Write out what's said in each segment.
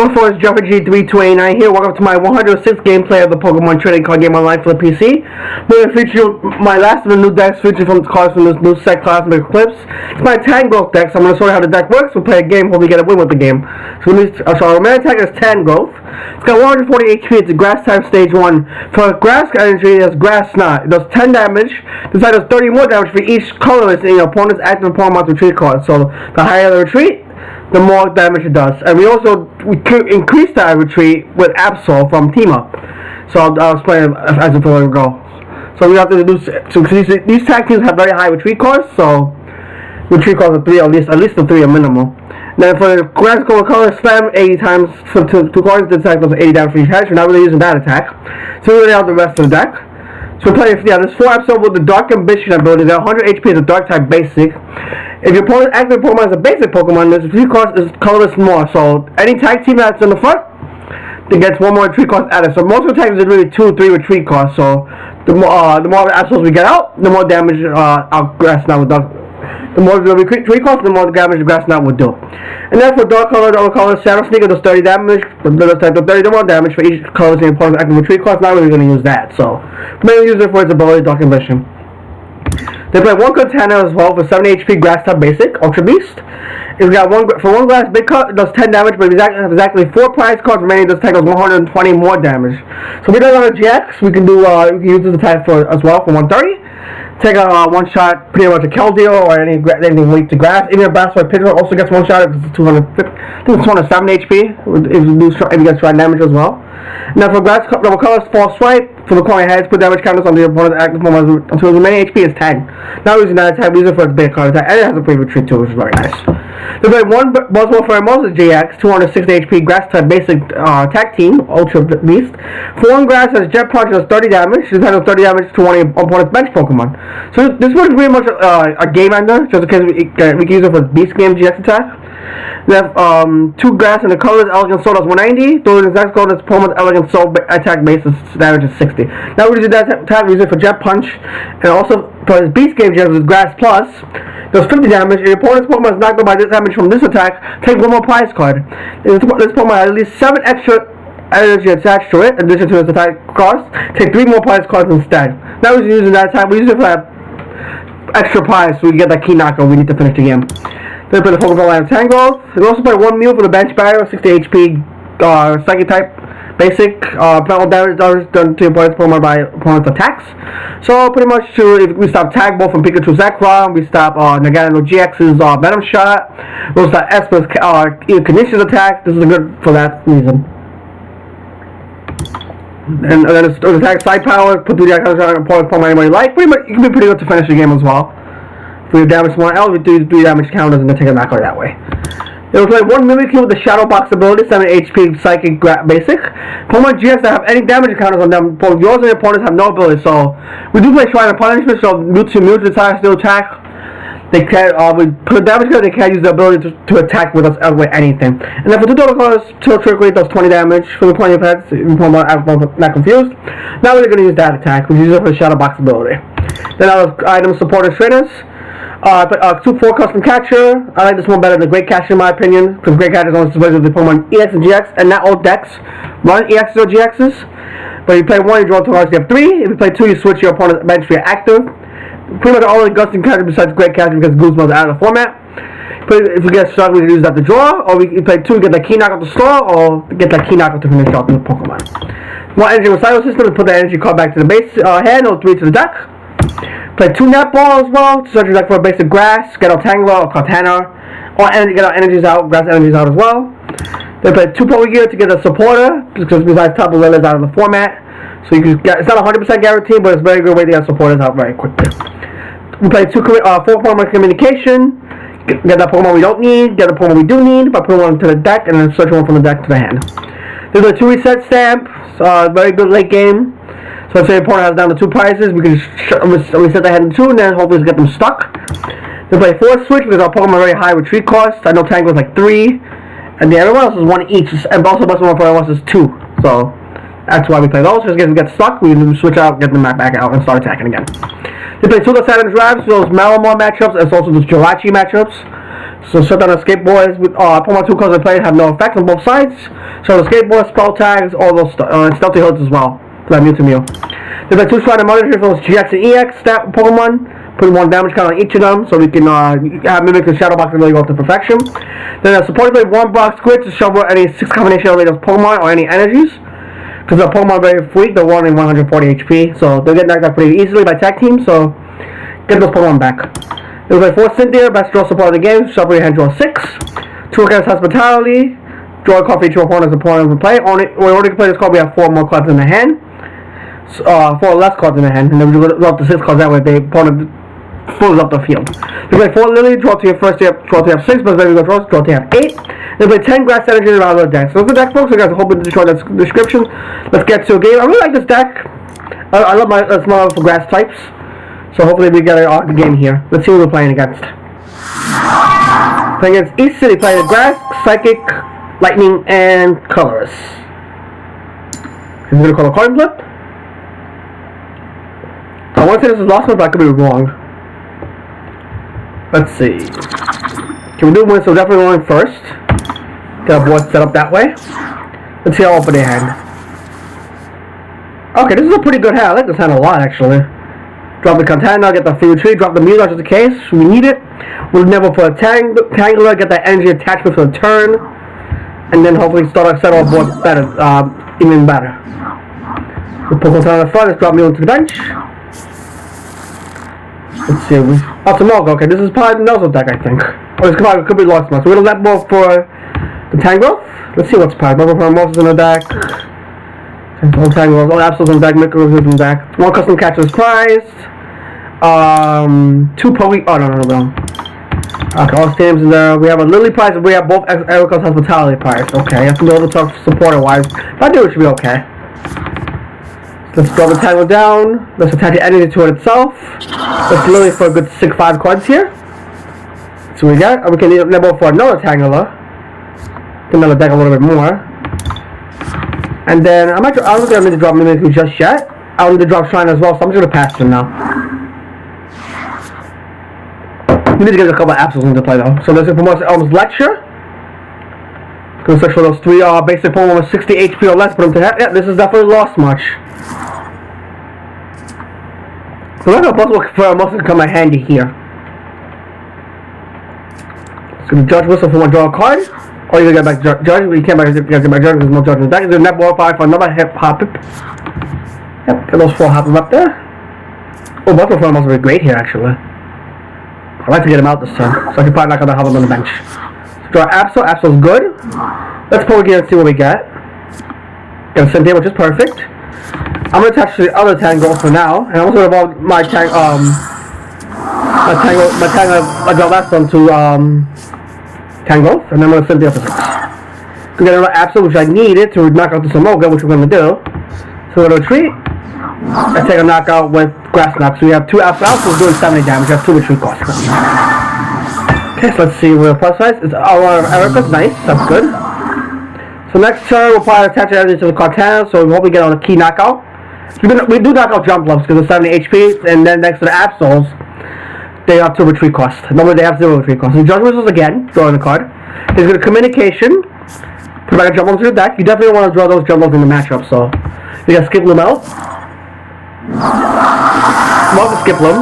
Hello folks, Jeffrey G3289 here. Welcome to my 106th gameplay of the Pokemon Trading Card Game Online for the PC. We're going to feature my last of the new decks featured from the cards from this new set Cosmic Eclipse. It's my Tangrowth deck, so I'm going to show you how the deck works. We'll play a game, hopefully get a win with the game. So our main attack is Tangrowth. It's got 140 HP, it's a grass type stage 1. For grass energy, it has Grass Knot. It does 10 damage. This side does 30 more damage for each colorless in your opponent's active Pokemon retreat card. So the higher the retreat, the more damage it does. And we increase that retreat with Absol from Team Up. So I'll explain as we go. So we have to do, so these tag teams have very high retreat costs, so retreat costs are 3, at least the 3 are minimal. Then for the grass color spam 80 times for 2 cards, the attack does 80 damage for each head. We're not really using that attack. So we really have the rest of the deck. So we're playing, there's 4 Absol with the Dark Ambition ability. They're 100 HP as a Dark type basic. If your opponent's active Pokemon is a basic Pokemon, this retreat cost is colorless more. So any tag team that's in the front, it gets 1 more retreat cost added. So most of the tags is really 2 or 3 retreat costs. So the more Absols we get out, the more damage our Grass Knot would do. The more the retreat cost, the more damage the Grass Knot would do. And then for dark color, Shadow Sneaker does 30 damage. Does 30 more damage for each color in your opponent's active retreat cost. Not really going to use that. So mainly use it for its ability, Dark Ambition. They play 1 Katana as well for 70 HP Grass type basic, Ultra Beast. It's got for 1 glass big cut, it does 10 damage, but exactly 4 prize cards remaining, this attack does 120 more damage. So if we don't have a GX, we can use this attack as well for 130. Take a 1-shot, pretty much a Keldeo or anything weak to grass. Even a Blastoise Pidgeot also gets 1 shot, it's 250, I think it's 270 HP if you get strike damage as well. Now for grass double colors, False Swipe for the corner heads, put damage counters on the opponent's active Pokemon until the remaining HP is tagged. Now using that attack, we use it for its big card attack, and it has a free retreat too, which is very nice. They play 1 Buzzwole Pheromosa GX, 260 HP grass type basic tag team, Ultra Beast. For 1 grass has Jet Punch, does 30 damage. This has 30 damage to one of your opponent's bench Pokemon. So this one is pretty much a game ender, just in case we can use it for Beast Game GX attack. We have 2 grass and the colors Elegant Soul does 190. Those exact code is Pokemon's Elegant Soul attack base damage is 60. Now we use that attack, we use it for Jet Punch, and also for his Beast Game GX with Grass Plus. Does 50 damage. If your opponent's Pokemon is knocked out by this damage from this attack, take 1 more prize card. This Pokemon has at least 7 extra energy attached to it, in addition to its attack cost. Take 3 more prize cards instead. Now we're using that attack, we use it for that extra prize so we can get that key knockout we need to finish the game. Then play the Pokemon line of Tangrowth. We also play 1 meal for the bench barrier, 60 HP Psychic type basic. Penalty damage done to your opponent's Pokemon by opponent's attacks. So pretty much if we stop Tag Ball from Pikachu Zekrom, we stop Nagano GX's Venom Shot, we'll stop Esper's Conditions attack. This is good for that reason. And then it's attack Side Power, put 3 counters on opponent's Pokemon anybody like. Pretty much, you can be pretty good to finish the game as well. If we have damage someone else, we do 3 damage counters and then take a knockout that way. It will play 1 Mimikyu with the Shadow Box ability, 7 HP Psychic Basic. Pokemon GX that have any damage counters on them, both yours and your opponents have no ability. So we do play Shrine of Punishment, so Mewtwo attacks, still attack. They can't, we put a damage card, they can't use the ability to attack with us with anything. And then for 2 total colors, Tilt Trick Rate does 20 damage for the 20 pets, if you're not confused. Now we're going to use that attack, we use it for the Shadow Box ability. Then our items supported trainers. 2-4 Custom Catcher. I like this one better than Great Catcher in my opinion, because Great Catcher is only supposed to the Pokemon EX and GX, and not all decks run EXs or GXs. But if you play 1, you draw 2 cards, you have 3. If you play 2, you switch your opponent's bench for your active. Pretty much all the Custom Catcher besides Great Catcher because Guzma's out of the format. If we get stuck, we can use that to draw, or we play 2 and get that key knockout to store, or get that key knockout to finish off the Pokemon. 1 energy recycle system to put the energy card back to the base hand, or 3 to the deck. Play 2 Netball as well, to search your deck for a basic grass, get out Tangela or Kartana, or get our energies out, grass energies out as well. They play 2 Pokegear to get a supporter, because besides Tapu Lele is out of the format. So you can get, it's not 100% guaranteed, but it's a very good way to get supporters out very quickly. We play 4 Pokemon Communication, get that Pokemon we don't need, get the Pokemon we do need, by putting one to the deck, and then switch one from the deck to the hand. There's a 2 Reset Stamp, very good late game. So let's say your opponent has down to 2 prizes, we can reset the hand in 2 and then hopefully get them stuck. They play 4 Switch because our Pokemon are very high retreat costs. I know Tango is like 3, and everyone else is 1 each, and also best one for everyone else is 2. So that's why we play those, just in case we get stuck, we can switch out, get them back out, and start attacking again. They play 2 Saturn's Raps, those Malamar matchups, as also those Jirachi matchups. So shut down the skateboards with Pokemon 2 cards I played have no effects on both sides. So the skateboard, spell tags, all those stealthy hoods as well. So that Mew. There's like 2 Shrine monitors for those GX and EX stat Pokemon. Putting 1 damage count on each of them so we can have Mimic and Shadow Box and really go to perfection. Then a supported 1 box squid to shovel any 6 combination of those Pokemon or any energies. Because the Pokemon are very weak, they're running 140 HP. So they'll get knocked out pretty easily by tag teams. So get those Pokemon back. There's like 4 Cynthia, best draw support of the game. Shuffle your hand, draw 6. 2 against Hospitality. Draw a card for each opponent as opponent to play. We already play this card, we have 4 more cards in the hand. 4 less cards in the hand. And then we draw up to 6 cards that way. The opponent fills up the field. You play 4 Lily, draw to your first, draw to your 6, but then you go draw to your 8. Then play 10 Grass Energy around the deck. So those are the deck folks, so you guys hope to destroy the description. Let's get to a game. I really like this deck. I love my small for grass types. So hopefully we get a game here. Let's see who we're playing against. Playing against East City, playing Grass, Psychic, Lightning, and Colorless. I'm going to call a coin flip. I want to say this is last one, but I could be wrong. Let's see. Can we do one? So definitely going first. Get our board set up that way. Let's see how open they hand. Okay, this is a pretty good hand. I like this hand a lot, actually. Drop the Contana, get the Fever Tree, drop the Mew, just in case we need it. We'll never for a Tangler, get that energy attachment for the turn. And then hopefully start our set off board better, even better. We put Contana on the front, let's drop Mew into the bench. Let's see, Optimalga, okay, this is probably the Nuzzle deck, I think. Or this could be Lost Monster. So we're gonna let go for the Tangrowth. Let's see what's probably. Remember, Monsters in the deck. All Tangrowth, all Absols in the deck, Micros in the deck. 1 custom catchers prized. 2 Poke. Oh, no. Okay, all Stadiums in there. We have a Lily prize, and we have both Erica's Hospitality prize. Okay, that's a little tough supporter wise. But I think it should be okay. Let's draw the Tangrowth down. Let's attach the energy to it itself. Let's Lily for a good 6-5 cards here. So we got. We can level for another Tangler. Another deck a little bit more. And then I don't think I need to drop Mimikyu just yet. I'll need to drop Shrine as well, so I'm just gonna pass them now. We need to get a couple of Absols into play though. So let's go for Elm's Lecture. Gonna search for those 3 basic Pokemon with 60 HP or less, put them to head. Yeah, this is definitely Lost March. So that's a possible for a monster to come in handy here. It's gonna Judge Whistle for 1 draw a card. Or you can get back Judge. We can't get back Judge, there's no Judge in the deck. There's a Net Ball 5 for another Hop-Pip. Yep, get those 4 Hop-Pip up there. Oh, Buffalo Form also be great here actually. I'd like to get him out this turn, so I can probably knock out the Hop-Pip on the bench. So draw Absol, Absol's good. Let's pull again and see what we get. Get a Cynthia, which is perfect. I'm gonna attach the other Tangrowth for now, and I'm also gonna evolve my last one to Tangrowth, and then I'm gonna Cynthia for 6. We get another Absol, which I needed to knock out the Samoga, which we're gonna do. So we're gonna retreat. I take a knockout with Grass Knock. So we have 2 Absols doing 70 damage. We have 2 retreat costs. Okay, so let's see where the plus size is. Our Erica's nice, that's good. So next turn we'll probably attach it to the Cartana, so we hope we get on a key knockout. We do knock out Jump Lumps because it's 70 HP, and then next to the Absols, they have 2 retreat costs. Normally they have 0 retreat costs. So Judge Whistles again, drawing the card. There's going to Communication. Put back a Jump Lumps to the deck. You definitely want to draw those Jump Lumps in the matchup, so you got Skip Loom out. Love the Skip Loom.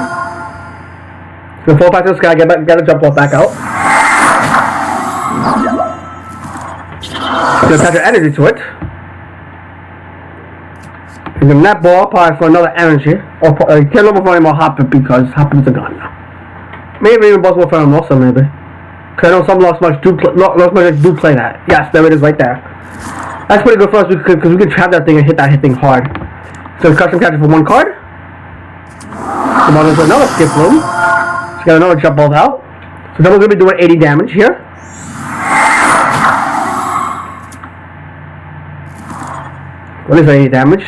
The 4-5 to the sky, get a Jump Lump back out. Gonna attach your energy to it. You're gonna Net Ball probably for another energy. Or can't level for any more Hop-Pip because Hop-Pip's a gun now. Maybe even possible for him also maybe. Cause I know some Lost March do play that. Yes, there it is right there. That's pretty good for us because we can trap that thing and hit that thing hard. So custom catcher for 1 card. Come on, there's another Skip Loom. She's got another Jump Ball out. So then we're gonna be doing 80 damage here. What is 80 damage?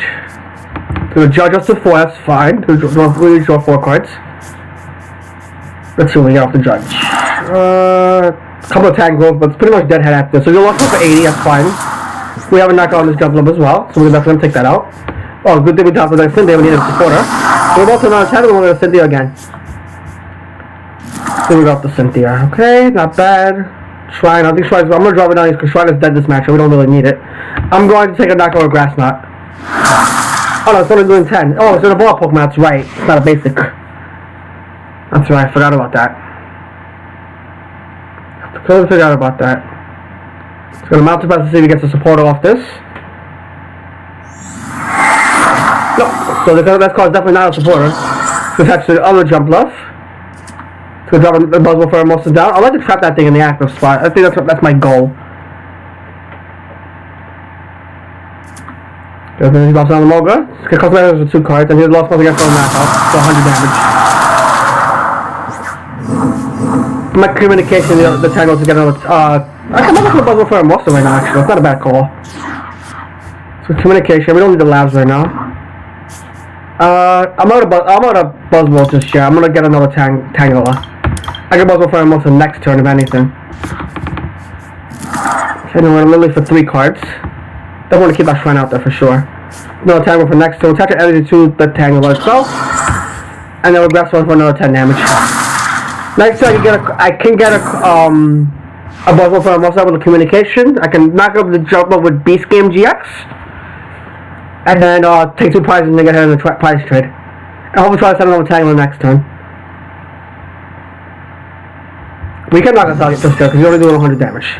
Gonna Judge us to 4, that's fine. We'll draw 4 cards. Let's see what we get off the Judge. Couple of Tangrowth, but it's pretty much dead head after. So you're locked up for 80, that's fine. We have a knockout on this Jump Lump as well, so we're definitely gonna take that out. Oh, good thing we talked about Cynthia, we need a supporter. So we're about to another 10, and we're gonna Cynthia again. Then we got the Cynthia. Okay, not bad. Shrine, I think Shrine's... I'm gonna drop it down because Shrine is dead this match, so we don't really need it. I'm going to take a knockout with Grass Knot. Oh no, it's only doing 10. Oh, it's in a ball Pokemon, that's right. It's not a basic. That's right, I forgot about that. Totally forgot about that. It's gonna mount to see if he gets a supporter off this. No, so the best card is definitely not a supporter. It's actually the other jump bluff. It's gonna drop the Buzzwole for Mimosa down. I'd like to trap that thing in the active spot. I think that's my goal. Then he drops on the Moga. It's gonna cost with 2 cards, and he's lost once again for a knockout. So 100 damage. My communication, the Tango to get another. I can look at the Buzzwole for Mimosa right now. Actually, it's not a bad call. So communication. We don't need the labs right now. I'm out of Buzzwole just yet. I'm gonna get another Tangela. I get Buzzwole for Mimosa next turn if anything. Okay, then we're gonna Lily for 3 cards. Don't want to keep that Shrine out there for sure. Another Tango for next turn. Attach an energy to the Tangela itself. And then we'll Grass one for another 10 damage. Next turn I can get a Buzzwole for Mimosa with a communication. I can knock up the jump up with Beast Game GX. And then take 2 prizes and then get ahead in the prize trade. And hopefully try to set another Tangela next turn. We can knock us out just there because he's only doing 100 damage.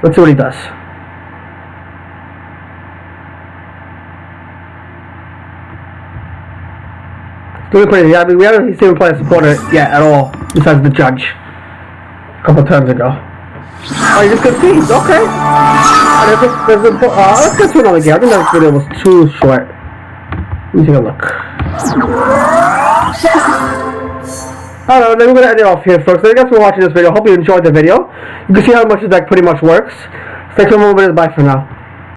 Let's see what he does. Doing pretty. Yeah, we haven't seen him play a supporter yet at all, besides the judge. A couple turns ago. Oh, you just conceived. Okay. Let's get to another game. I think that video was too short. Let me take a look. Alright, then we're gonna end it off here, folks. Thank you guys for watching this video. Hope you enjoyed the video. You can see how much this deck pretty much works. Stay tuned for more videos. Bye for now.